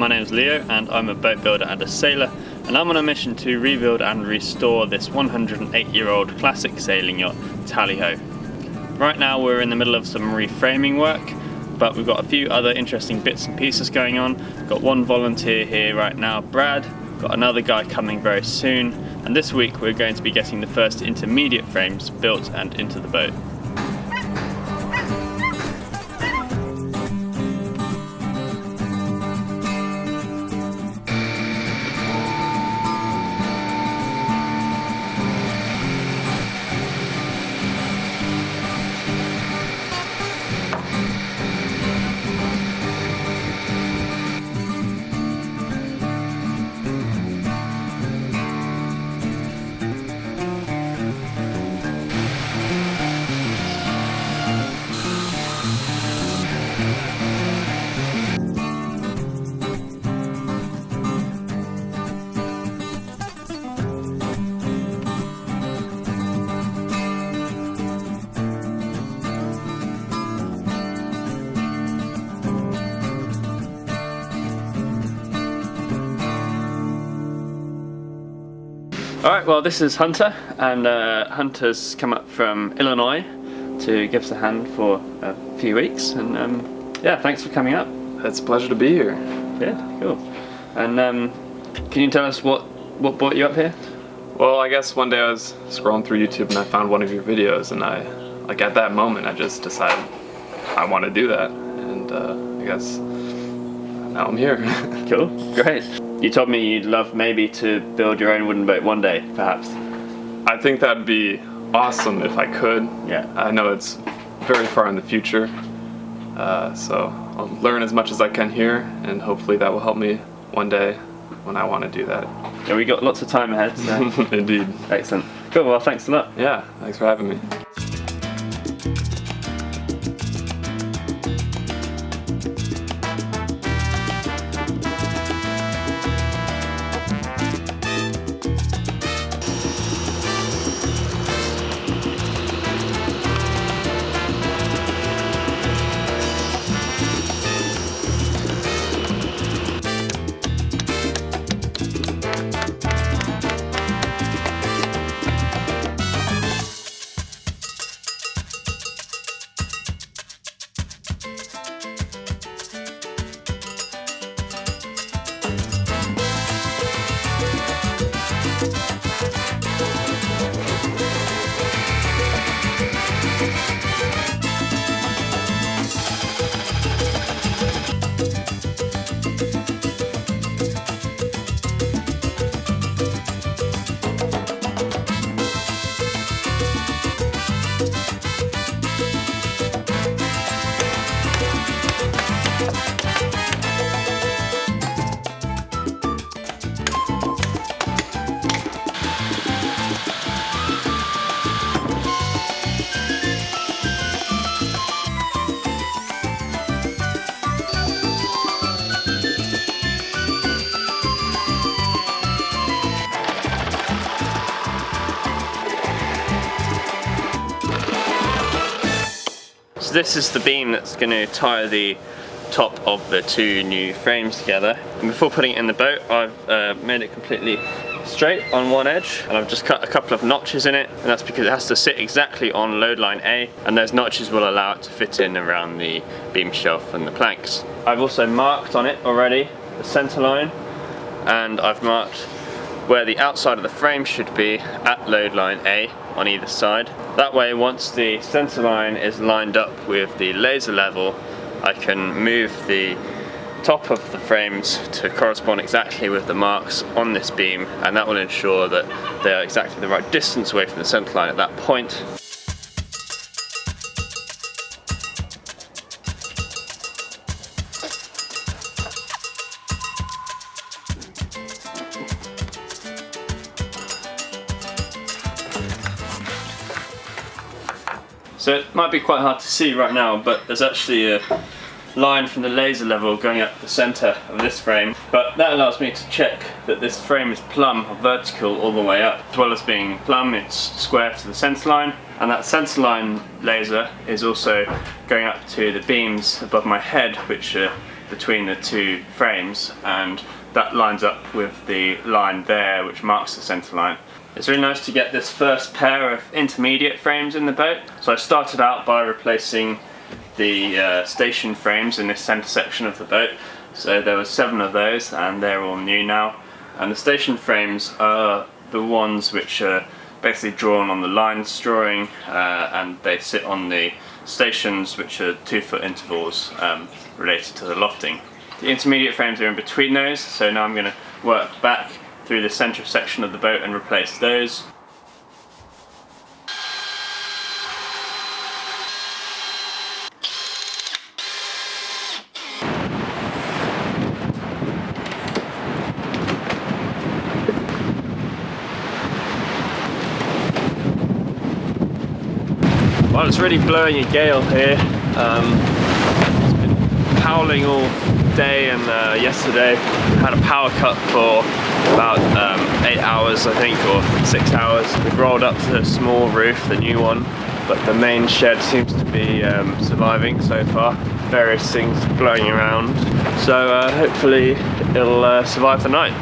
my name's Leo and I'm a boat builder and a sailor, and I'm on a mission to rebuild and restore this 108-year-old classic sailing yacht, Tally-Ho. Right now we're in the middle of some reframing work, but we've got a few other interesting bits and pieces going on. We've got one volunteer here right now, Brad, got another guy coming very soon, and this week we're going to be getting the first intermediate frames built and into the boat. Alright, well this is Hunter, and Hunter's come up from Illinois to give us a hand for a few weeks, and yeah, thanks for coming up. It's a pleasure to be here. Yeah, cool. And can you tell us what brought you up here? Well, I guess one day I was scrolling through YouTube and I found one of your videos, and at that moment I just decided I want to do that, and I guess now I'm here. Cool, great. You told me you'd love maybe to build your own wooden boat one day, perhaps. I think that'd be awesome if I could. Yeah. I know it's very far in the future, so I'll learn as much as I can here, and hopefully that will help me one day when I want to do that. Yeah, we got lots of time ahead. So. Indeed. Excellent. Cool, well thanks a lot. Yeah, thanks for having me. So this is the beam that's going to tie the top of the two new frames together. And before putting it in the boat, I've made it completely straight on one edge, and I've just cut a couple of notches in it, and that's because it has to sit exactly on load line A, and those notches will allow it to fit in around the beam shelf and the planks. I've also marked on it already the center line, and I've marked where the outside of the frame should be at load line A on either side. That way, once the center line is lined up with the laser level, I can move the top of the frames to correspond exactly with the marks on this beam, and that will ensure that they are exactly the right distance away from the center line at that point. So it might be quite hard to see right now, but there's actually a line from the laser level going up the center of this frame, but that allows me to check that this frame is plumb or vertical all the way up. As well as being plumb, it's square to the center line, and that center line laser is also going up to the beams above my head, which are between the two frames, and that lines up with the line there which marks the center line. It's really nice to get this first pair of intermediate frames in the boat. So I started out by replacing the station frames in this center section of the boat. So there were 7 of those, and they're all new now. And the station frames are the ones which are basically drawn on the lines drawing, and they sit on the stations which are 2-foot intervals related to the lofting. The intermediate frames are in between those, so now I'm going to work back through the center section of the boat and replace those. Well, it's really blowing a gale here. It's been howling all day, and yesterday we had a power cut for about 8 hours, I think, or 6 hours. We've rolled up to the small roof, the new one, but the main shed seems to be surviving so far. Various things blowing around, so hopefully it'll survive the night.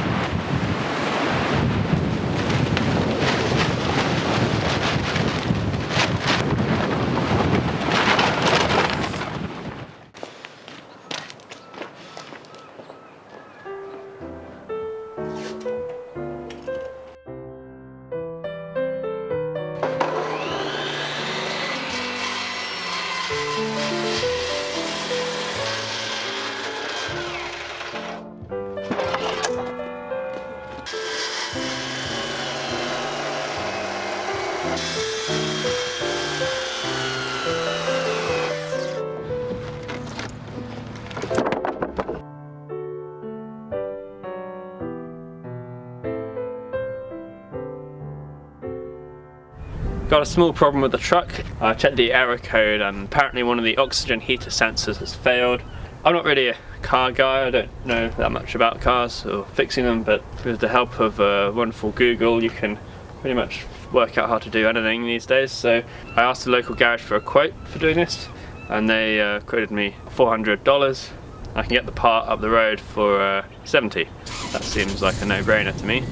Got a small problem with the truck. I checked the error code, and apparently one of the oxygen heater sensors has failed. I'm not really a car guy, I don't know that much about cars or fixing them, but with the help of wonderful Google you can pretty much work out how to do anything these days. So I asked the local garage for a quote for doing this, and they quoted me $400. I can get the part up the road for $70. That seems like a no-brainer to me.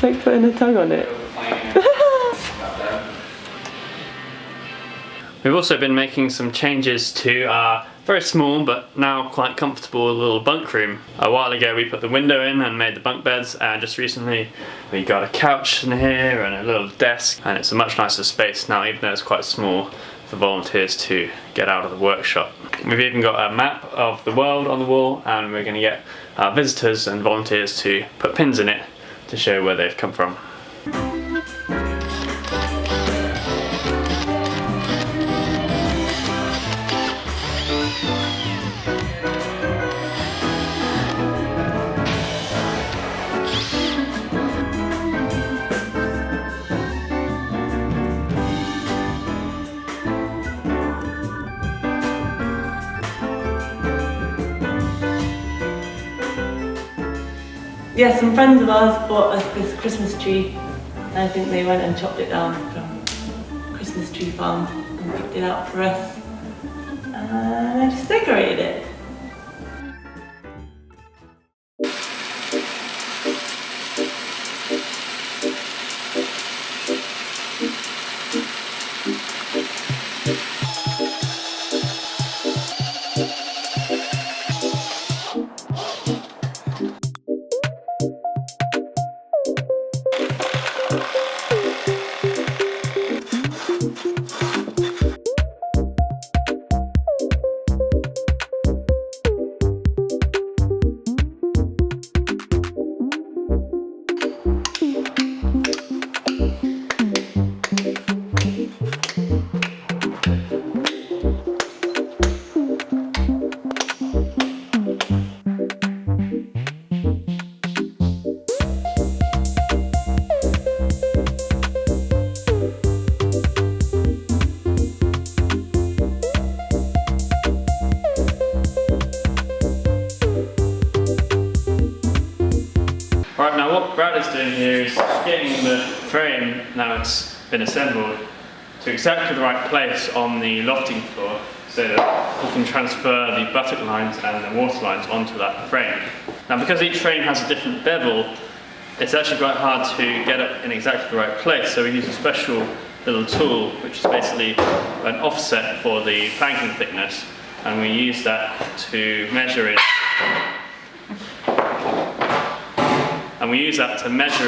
It's like putting a tongue on it. We've also been making some changes to our very small but now quite comfortable little bunk room. A while ago we put the window in and made the bunk beds, and just recently we got a couch in here and a little desk, and it's a much nicer space now, even though it's quite small, for volunteers to get out of the workshop. We've even got a map of the world on the wall, and we're going to get our visitors and volunteers to put pins in it to show where they've come from. yeah, some friends of ours bought us this Christmas tree, and I think they went and chopped it down from Christmas tree farm and picked it out for us, and I just decorated it. Right, now what Brad is doing here is getting the frame, now it's been assembled, to exactly the right place on the lofting floor so that you can transfer the buttock lines and the water lines onto that frame. Now because each frame has a different bevel, it's actually quite hard to get it in exactly the right place, so we use a special little tool which is basically an offset for the planking thickness, and we use that to measure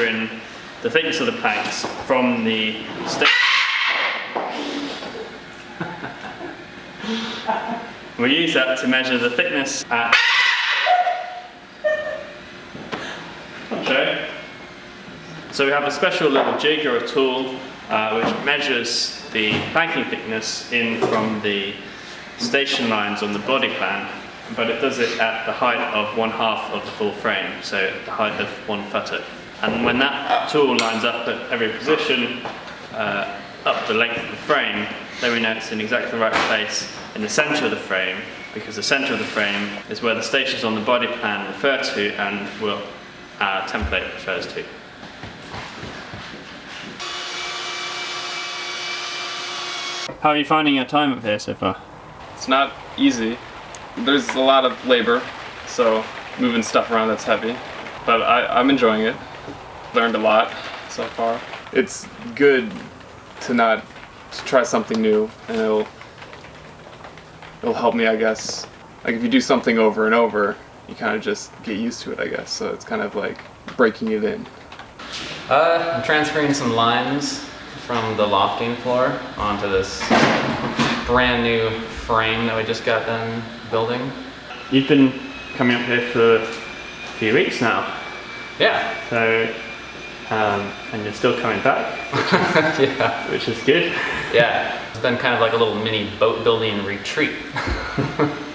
in the thickness of the planks from the station. We use that to measure the thickness at. Okay. So we have a special little jig or a tool which measures the planking thickness in from the station lines on the body plan, but it does it at the height of 1/2 of the full frame, so at the height of 1 futtock. And when that tool lines up at every position, up the length of the frame, then we know it's in exactly the right place in the centre of the frame, because the centre of the frame is where the stations on the body plan refer to and will our template refers to. How are you finding your time up here so far? It's not easy. There's a lot of labor, so moving stuff around that's heavy, but I'm enjoying it. Learned a lot so far. It's good to try something new, and it'll help me, I guess. Like if you do something over and over, you kind of just get used to it, I guess. So it's kind of like breaking it in. I'm transferring some lines from the lofting floor onto this brand new frame that we just got done building. You've been coming up here for a few weeks now. Yeah. So, and you're still coming back, Yeah. which is good. Yeah, it's been kind of like a little mini boat building retreat.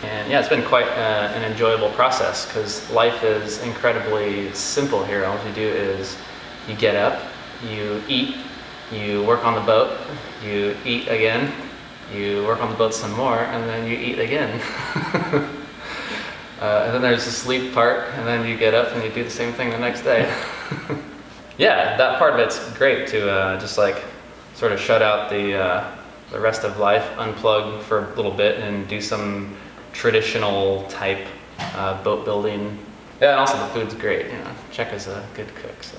And yeah, it's been quite an enjoyable process because life is incredibly simple here. All you do is you get up, you eat, you work on the boat, you eat again, you work on the boat some more, and then you eat again. And then there's the sleep part, and then you get up and you do the same thing the next day. Yeah, that part of it's great to just like sort of shut out the rest of life, unplug for a little bit, and do some traditional type boat building. Yeah, and also the food's great. You know, Cheka's a good cook, so.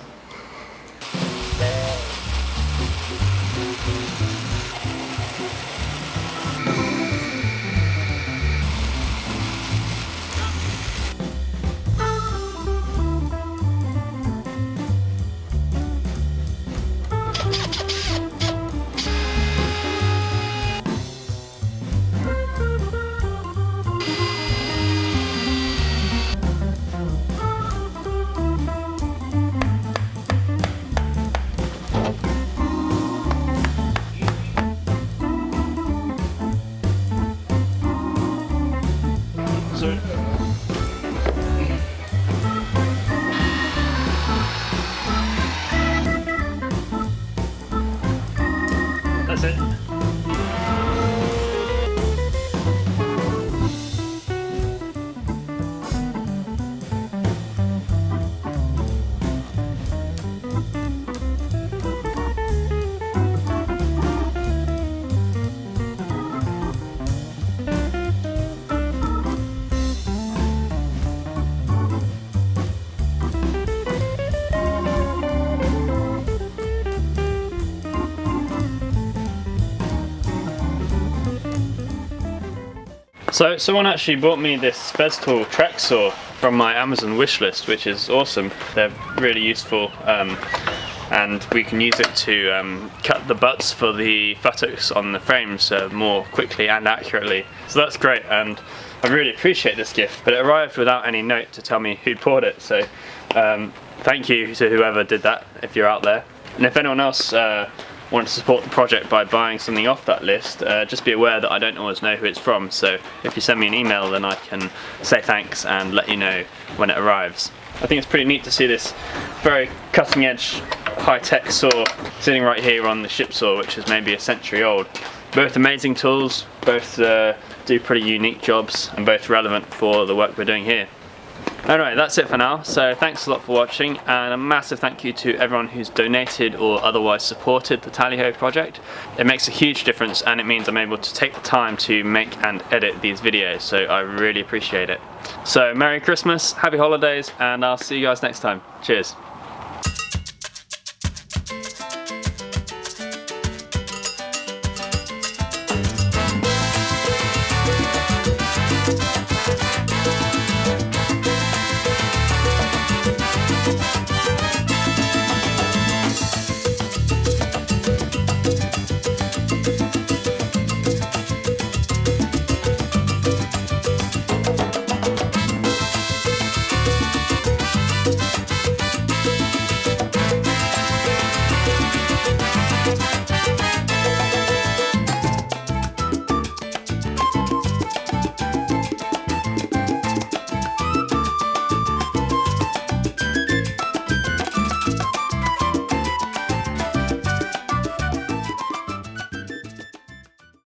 So someone actually bought me this Festool track saw from my Amazon wishlist, which is awesome. They're really useful, and we can use it to cut the butts for the futtocks on the frames more quickly and accurately. So that's great, and I really appreciate this gift, but it arrived without any note to tell me who bought it, so thank you to whoever did that, if you're out there. And if anyone else wants to support the project by buying something off that list, just be aware that I don't always know who it's from, so if you send me an email then I can say thanks and let you know when it arrives. I think it's pretty neat to see this very cutting edge high-tech saw sitting right here on the ship saw, which is maybe a century old. Both amazing tools, both do pretty unique jobs, and both relevant for the work we're doing here. Anyway, that's it for now, so thanks a lot for watching, and a massive thank you to everyone who's donated or otherwise supported the Tally-Ho project. It makes a huge difference, and it means I'm able to take the time to make and edit these videos, so I really appreciate it. So Merry Christmas, Happy Holidays, and I'll see you guys next time. Cheers.